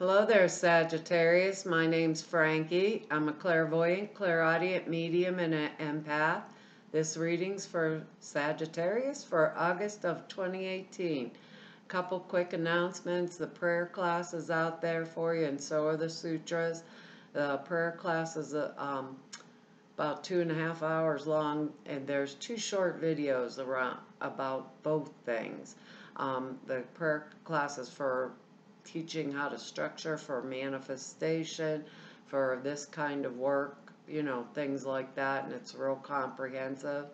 Hello there, Sagittarius. My name's Frankie. I'm a clairvoyant, clairaudient, medium, and an empath. This reading's for Sagittarius for August of 2018. Couple quick announcements. The prayer class is out there for you, and so are the sutras. The prayer class is about 2.5 hours long, and there's two short videos around about both things. The prayer class is for teaching how to structure for manifestation, for this kind of work, things like that, and it's real comprehensive.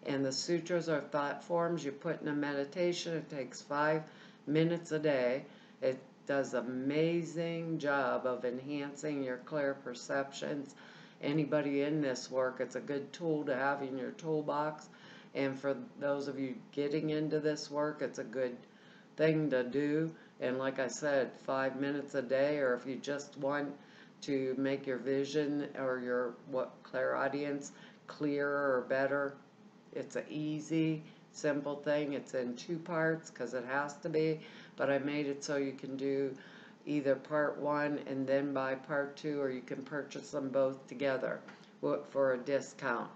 And the sutras are thought forms you put in a meditation. It takes 5 minutes a day. It does an amazing job of enhancing your clear perceptions. Anybody in this work, it's a good tool to have in your toolbox. And for those of you getting into this work, it's a good thing to do. And like I said, 5 minutes a day, or if you just want to make your vision or your clairaudience clearer or better, it's an easy, simple thing. It's in 2 parts because it has to be, but I made it so you can do either part 1 and then buy part 2, or you can purchase them both together for a discount.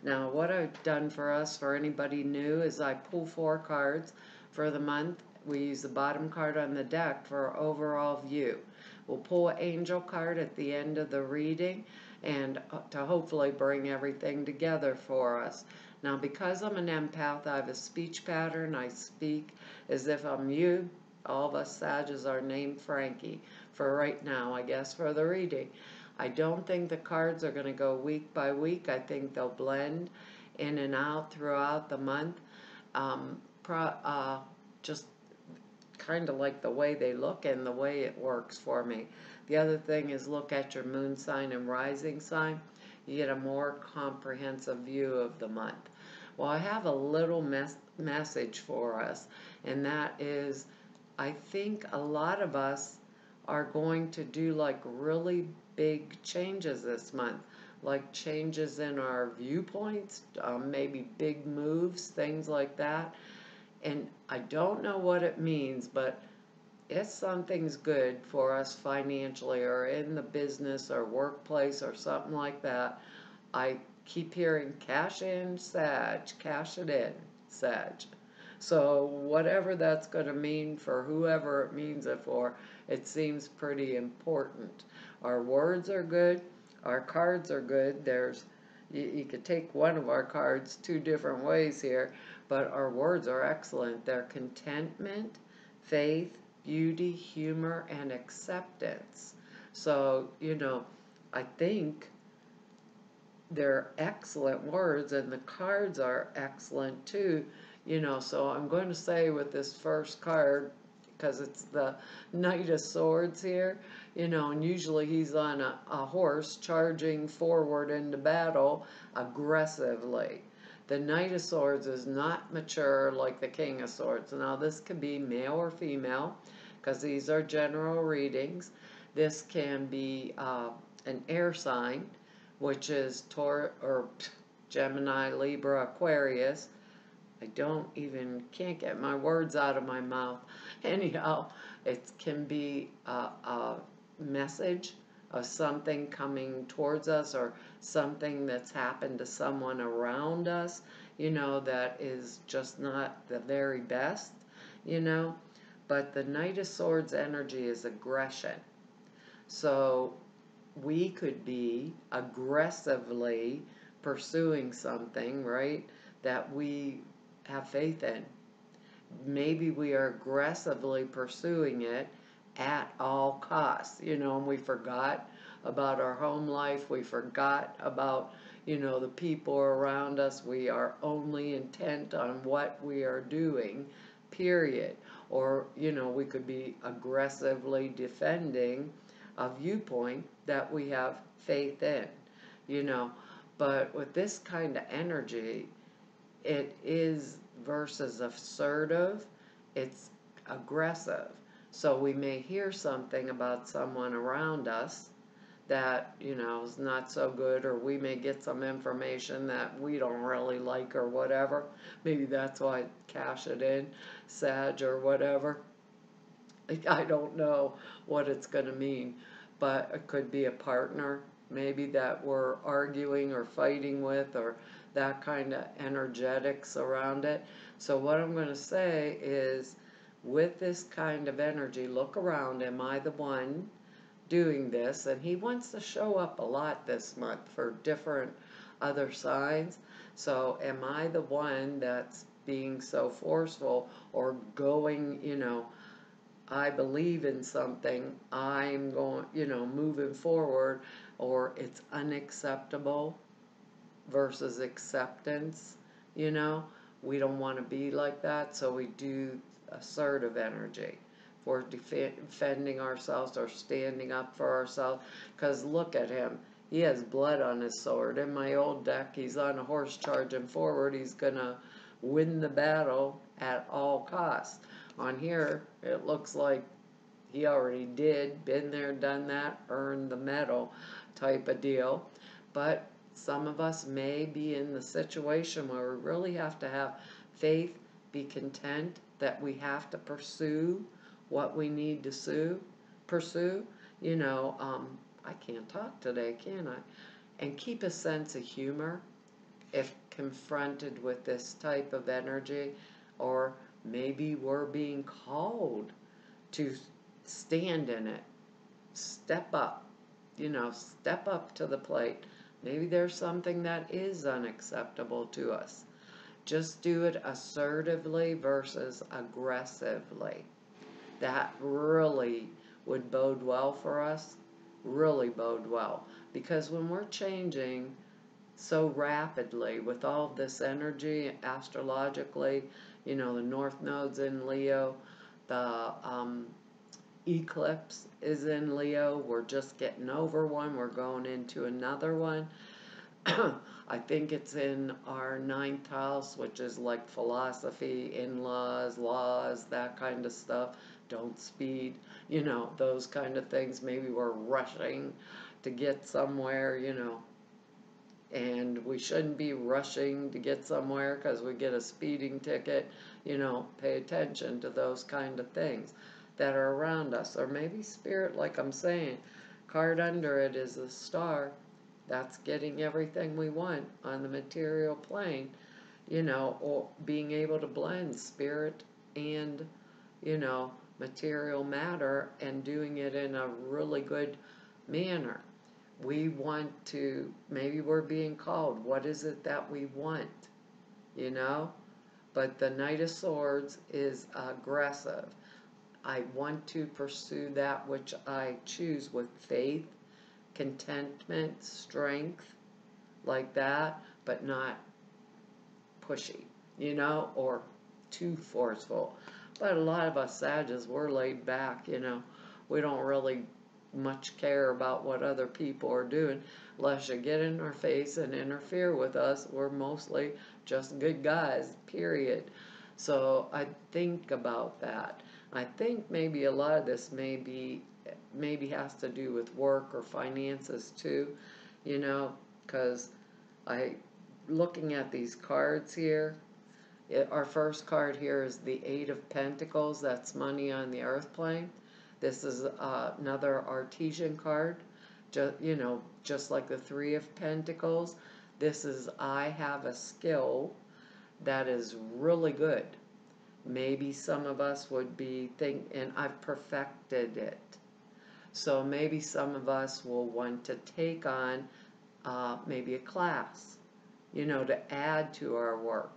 Now, what I've done for us, for anybody new, is I pull 4 cards for the month. We use the bottom card on the deck for overall view. We'll pull an angel card at the end of the reading and to hopefully bring everything together for us. Now, because I'm an empath, I have a speech pattern. I speak as if I'm you. All of us Sages are named Frankie for right now, I guess, for the reading. I don't think the cards are going to go week by week. I think they'll blend in and out throughout the month. Just kind of like the way they look and the way it works for me. The other thing is look at your moon sign and rising sign. You get a more comprehensive view of the month. Well, I have a little message for us, and that is, I think a lot of us are going to do like really big changes this month, like changes in our viewpoints, maybe big moves, things like that. And I don't know what it means, but if something's good for us financially or in the business or workplace or something like that, I keep hearing cash in, Sag, cash it in, Sag. So whatever that's going to mean for whoever it means it for, it seems pretty important. Our words are good. Our cards are good. You could take one of our cards 2 different ways here, but our words are excellent. They're contentment, faith, beauty, humor, and acceptance. So, I think they're excellent words, and the cards are excellent too. So I'm going to say with this first card, because it's the Knight of Swords here, and usually he's on a horse charging forward into battle aggressively. The Knight of Swords is not mature like the King of Swords. Now, this could be male or female, because these are general readings. This can be an air sign, which is Gemini, Libra, Aquarius. I can't get my words out of my mouth. Anyhow, it can be a message of something coming towards us, or something that's happened to someone around us, that is just not the very best, But the Knight of Swords energy is aggression. So we could be aggressively pursuing something, right, that we have faith in. Maybe we are aggressively pursuing it at all costs, and we forgot about our home life. We forgot about, the people around us. We are only intent on what we are doing, period. Or, we could be aggressively defending a viewpoint that we have faith in, But with this kind of energy, it is versus assertive, it's aggressive. So we may hear something about someone around us that, is not so good, or we may get some information that we don't really like or whatever. Maybe that's why cash it in, Sag, or whatever. I don't know what it's going to mean, but it could be a partner, maybe that we're arguing or fighting with, or that kind of energetics around it. So what I'm going to say is, with this kind of energy, look around. Am I the one doing this? And he wants to show up a lot this month for different other signs. So am I the one that's being so forceful or going, I believe in something, I'm going, moving forward, or it's unacceptable versus acceptance, you know? We don't want to be like that, so we do assertive energy. If we're defending ourselves or standing up for ourselves, because look at him. He has blood on his sword. In my old deck, he's on a horse charging forward. He's going to win the battle at all costs. On here, it looks like he already did, been there, done that, earned the medal type of deal. But some of us may be in the situation where we really have to have faith, be content that we have to pursue what we need to pursue. I can't talk today, can I? And keep a sense of humor if confronted with this type of energy, or maybe we're being called to stand in it, step up, step up to the plate. Maybe there's something that is unacceptable to us. Just do it assertively versus aggressively. That really would bode well for us, really bode well. Because when we're changing so rapidly with all this energy astrologically, the North Node's in Leo, the eclipse is in Leo, we're just getting over one, we're going into another one. I think it's in our 9th house, which is like philosophy, in-laws, laws, that kind of stuff. Don't speed, those kind of things. Maybe we're rushing to get somewhere, and we shouldn't be rushing to get somewhere because we get a speeding ticket. Pay attention to those kind of things that are around us. Or maybe spirit, like I'm saying, card under it is a star. That's getting everything we want on the material plane, or being able to blend spirit and, material matter, and doing it in a really good manner. We want to, maybe we're being called. What is it that we want? But the Knight of Swords is aggressive. I want to pursue that which I choose with faith, contentment, strength, like that, but not pushy, or too forceful. But a lot of us Sages, we're laid back, we don't really much care about what other people are doing. Unless you get in our face and interfere with us, we're mostly just good guys, period. So I think about that. I think maybe a lot of this maybe has to do with work or finances too, because looking at these cards here, our first card here is the 8 of Pentacles. That's money on the earth plane. This is another Artesian card, just like the 3 of Pentacles. This is, I have a skill that is really good. Maybe some of us would be and I've perfected it. So maybe some of us will want to take on maybe a class, to add to our work.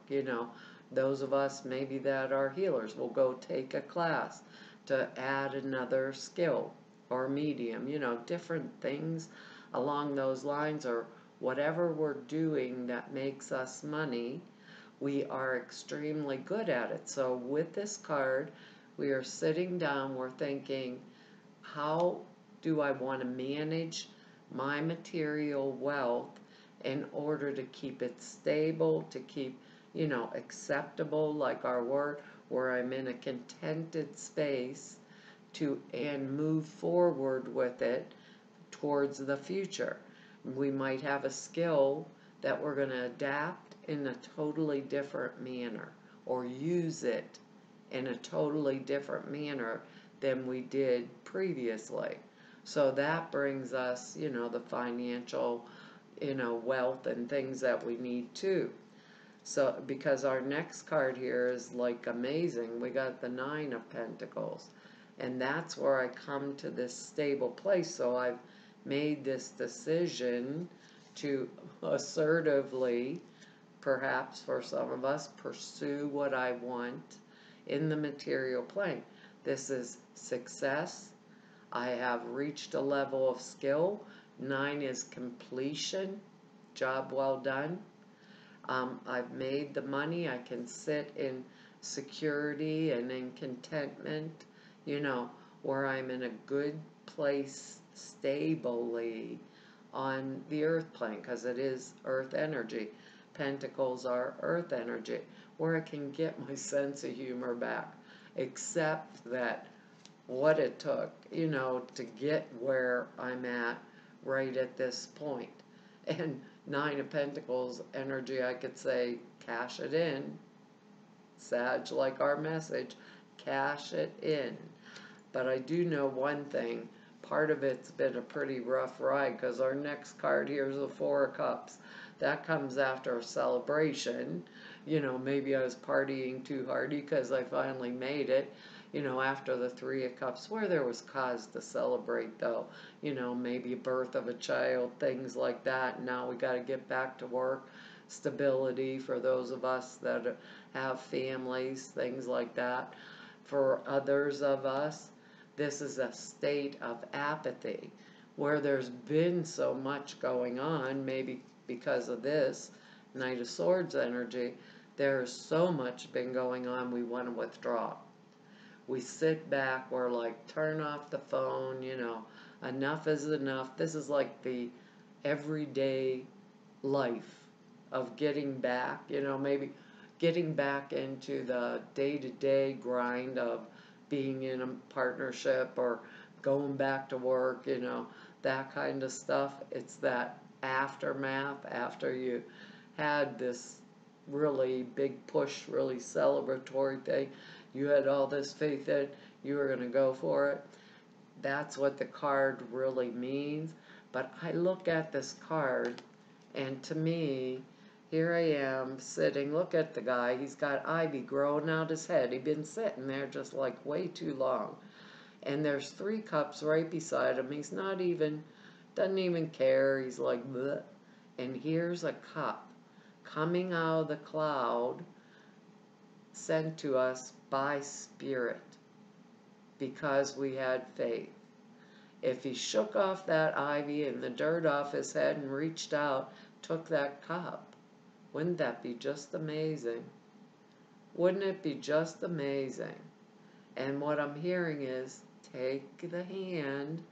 Those of us maybe that are healers will go take a class to add another skill or medium, different things along those lines, or whatever we're doing that makes us money. We are extremely good at it. So with this card, we are sitting down, we're thinking, how do I want to manage my material wealth in order to keep it stable, to keep, acceptable, like our word, where I'm in a contented space and move forward with it towards the future. We might have a skill that we're going to adapt in a totally different manner, or use it in a totally different manner than we did previously. So that brings us, the financial, wealth and things that we need too. So, because our next card here is like amazing, we got the Nine of Pentacles. And that's where I come to this stable place. So I've made this decision to assertively, perhaps for some of us, pursue what I want in the material plane. This is success. I have reached a level of skill. 9 is completion, job well done. I've made the money. I can sit in security and in contentment, where I'm in a good place stably on the earth plane, because it is earth energy. Pentacles are earth energy, where I can get my sense of humor back, except that what it took, to get where I'm at right at this point. And Nine of Pentacles energy, I could say, cash it in. Sag, like our message, cash it in. But I do know one thing. Part of it's been a pretty rough ride, because our next card here is the Four of Cups. That comes after a celebration. Maybe I was partying too hardy because I finally made it. After the Three of Cups, where there was cause to celebrate, though. Maybe birth of a child, things like that. Now we got to get back to work. Stability for those of us that have families, things like that. For others of us, this is a state of apathy, where there's been so much going on, maybe because of this Knight of Swords energy. There's so much been going on, we want to withdraw. We sit back, we're like, turn off the phone, enough is enough. This is like the everyday life of getting back, maybe getting back into the day-to-day grind of being in a partnership or going back to work, that kind of stuff. It's that aftermath after you had this really big push, really celebratory thing. You had all this faith in, you were going to go for it. That's what the card really means. But I look at this card, and to me, here I am sitting, look at the guy, he's got ivy growing out his head. He'd been sitting there just like way too long. And there's 3 cups right beside him. He's not even, doesn't even care. He's like, bleh. And here's a cup coming out of the cloud, sent to us by Spirit, because we had faith. If he shook off that ivy and the dirt off his head and reached out, took that cup, wouldn't that be just amazing? Wouldn't it be just amazing? And what I'm hearing is, take the hand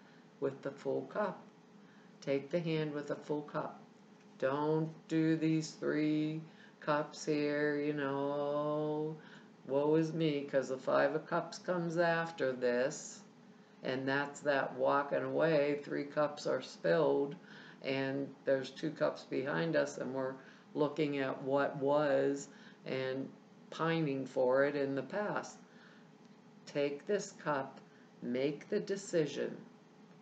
with the full cup. Take the hand with the full cup. Don't do these 3 cups here, woe is me, because the 5 of Cups comes after this, and that's that walking away. 3 cups are spilled, and there's 2 cups behind us, and we're looking at what was and pining for it in the past. Take this cup, make the decision.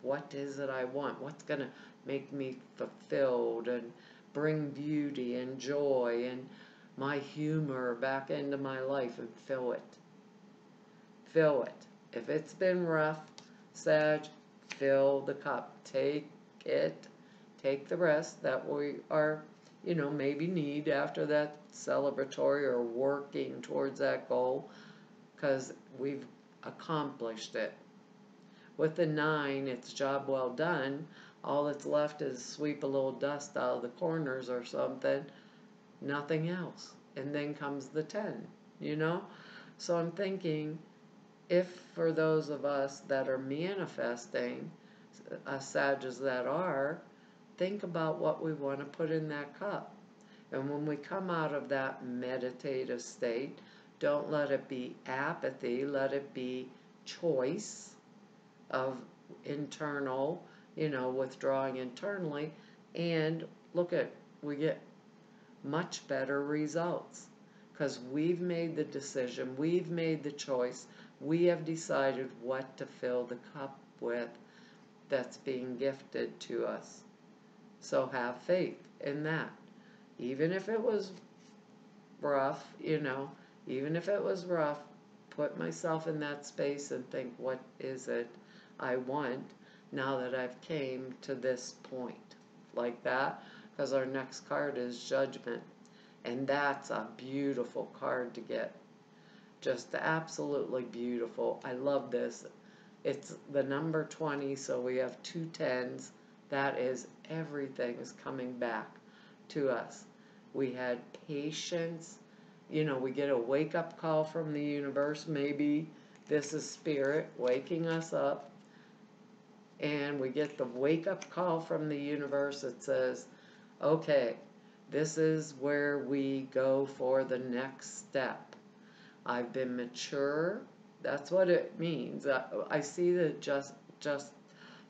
What is it I want? What's going to make me fulfilled and bring beauty and joy and my humor back into my life, and fill it. Fill it. If it's been rough, Sag, fill the cup. Take it. Take the rest that we are, maybe need after that celebratory or working towards that goal, because we've accomplished it. With the 9, it's job well done. All that's left is sweep a little dust out of the corners or something. Nothing else. And then comes the 10, So I'm thinking, if for those of us that are manifesting, us Sages that are, think about what we want to put in that cup. And when we come out of that meditative state, don't let it be apathy, let it be choice of internal, withdrawing internally, and we get much better results, because we've made the decision, we've made the choice We have decided what to fill the cup with that's being gifted to us. So have faith in that. Even if it was rough, even if it was rough, put myself in that space and think, what is it I want now that I've came to this point? Like that, because our next card is Judgment. And that's a beautiful card to get. Just absolutely beautiful. I love this. It's the number 20, so we have 2 10s. That is, everything is coming back to us. We had patience. We get a wake-up call from the universe. Maybe this is spirit waking us up. And we get the wake-up call from the universe that says, okay, this is where we go for the next step. I've been mature. That's what it means. I see the just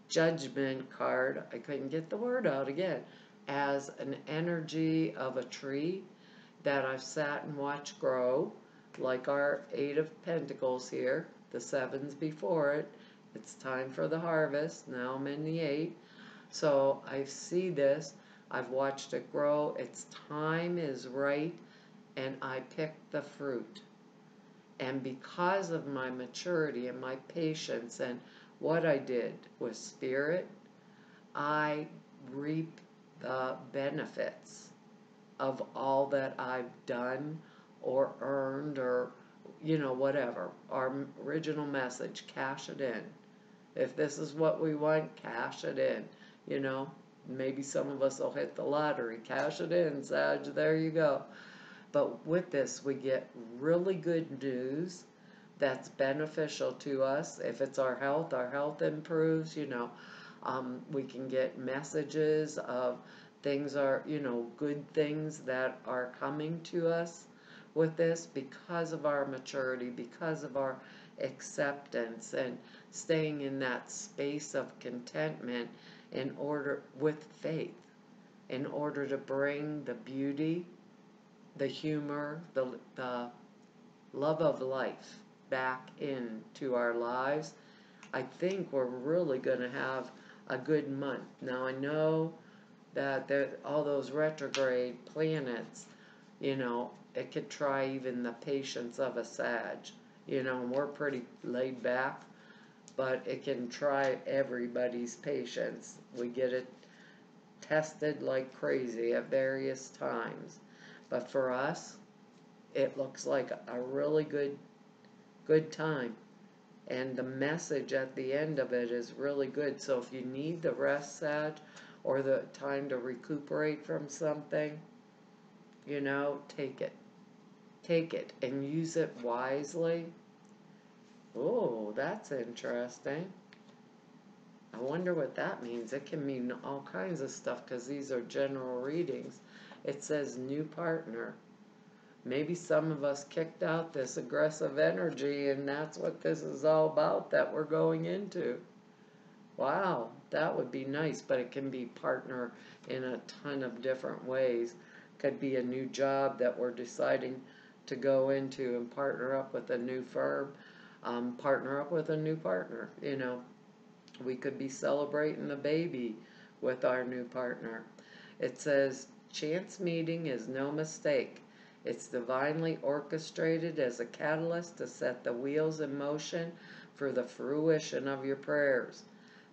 Judgment card, I couldn't get the word out again, as an energy of a tree that I've sat and watched grow, like our 8 of Pentacles here, the 7's before it. It's time for the harvest. Now I'm in the 8. So I see this. I've watched it grow. Its time is right, and I picked the fruit. And because of my maturity and my patience and what I did with spirit, I reap the benefits of all that I've done or earned or, whatever. Our original message, cash it in. If this is what we want, cash it in. Maybe some of us will hit the lottery. Cash it in, Sag, there you go. But with this, we get really good news that's beneficial to us. If it's our health improves, we can get messages of things are, good things that are coming to us with this because of our maturity, because of our acceptance and staying in that space of contentment with faith, in order to bring the beauty, the humor, the love of life back into our lives. I think we're really going to have a good month. Now I know that all those retrograde planets, it could try even the patience of a Sag. And we're pretty laid back, but it can try everybody's patience. We get it tested like crazy at various times. But for us, it looks like a really good time. And the message at the end of it is really good. So if you need the rest, Sag, or the time to recuperate from something, take it. Take it and use it wisely. Oh, that's interesting. I wonder what that means. It can mean all kinds of stuff because these are general readings. It says new partner. Maybe some of us kicked out this aggressive energy, and that's what this is all about that we're going into. Wow, that would be nice, but it can be partner in a ton of different ways. Could be a new job that we're deciding to go into and partner up with a new firm, partner up with a new partner. We could be celebrating the baby with our new partner. It says, chance meeting is no mistake. It's divinely orchestrated as a catalyst to set the wheels in motion for the fruition of your prayers.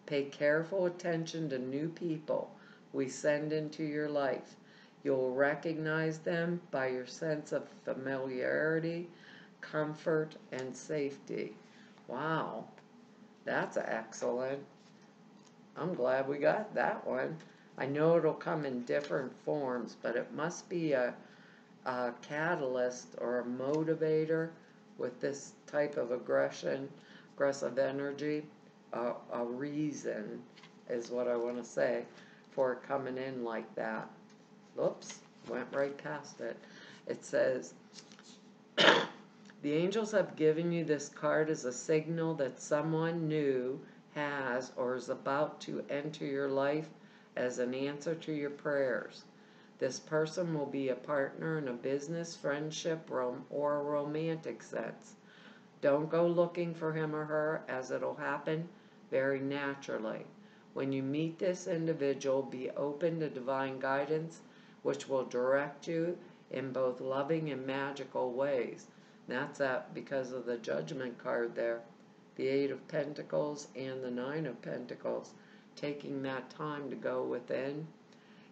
Pay careful attention to new people we send into your life. You'll recognize them by your sense of familiarity, comfort, and safety. Wow, that's excellent. I'm glad we got that one. I know it'll come in different forms, but it must be a catalyst or a motivator with this type of aggressive energy. A reason is what I want to say for it coming in like that. Oops, went right past it. It says, the angels have given you this card as a signal that someone new has or is about to enter your life as an answer to your prayers. This person will be a partner in a business, friendship, or romantic sense. Don't go looking for him or her, as it'll happen very naturally. When you meet this individual, be open to divine guidance, which will direct you in both loving and magical ways. That's that because of the Judgment card there. The Eight of Pentacles and the Nine of Pentacles. Taking that time to go within.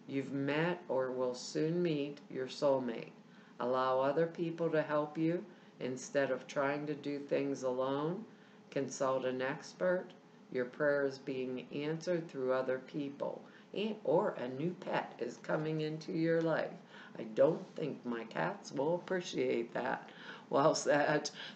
You've met or will soon meet your soulmate. Allow other people to help you instead of trying to do things alone. Consult an expert. Your prayer is being answered through other people. Or a new pet is coming into your life. I don't think my cats will appreciate that. Well,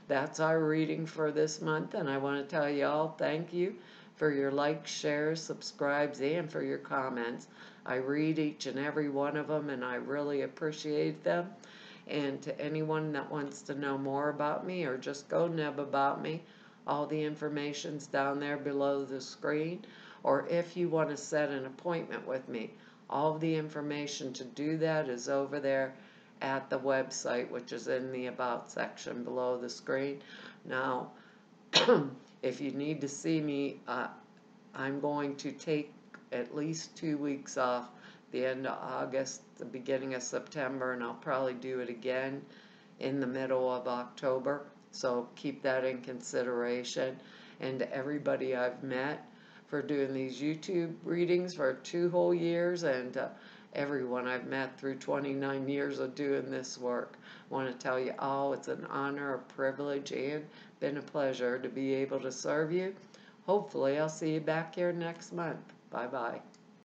that's our reading for this month, and I want to tell you all thank you for your likes, shares, subscribes, and for your comments. I read each and every one of them, and I really appreciate them. And to anyone that wants to know more about me or just go neb about me, all the information's down there below the screen. Or if you want to set an appointment with me, all of the information to do that is over there at the website, which is in the About section below the screen. Now, if you need to see me, I'm going to take at least 2 weeks off, the end of August, the beginning of September, and I'll probably do it again in the middle of October. So keep that in consideration. And to everybody I've met for doing these YouTube readings for 2 whole years, and everyone I've met through 29 years of doing this work, I want to tell you all it's an honor, a privilege, and been a pleasure to be able to serve you. Hopefully I'll see you back here next month. Bye-bye.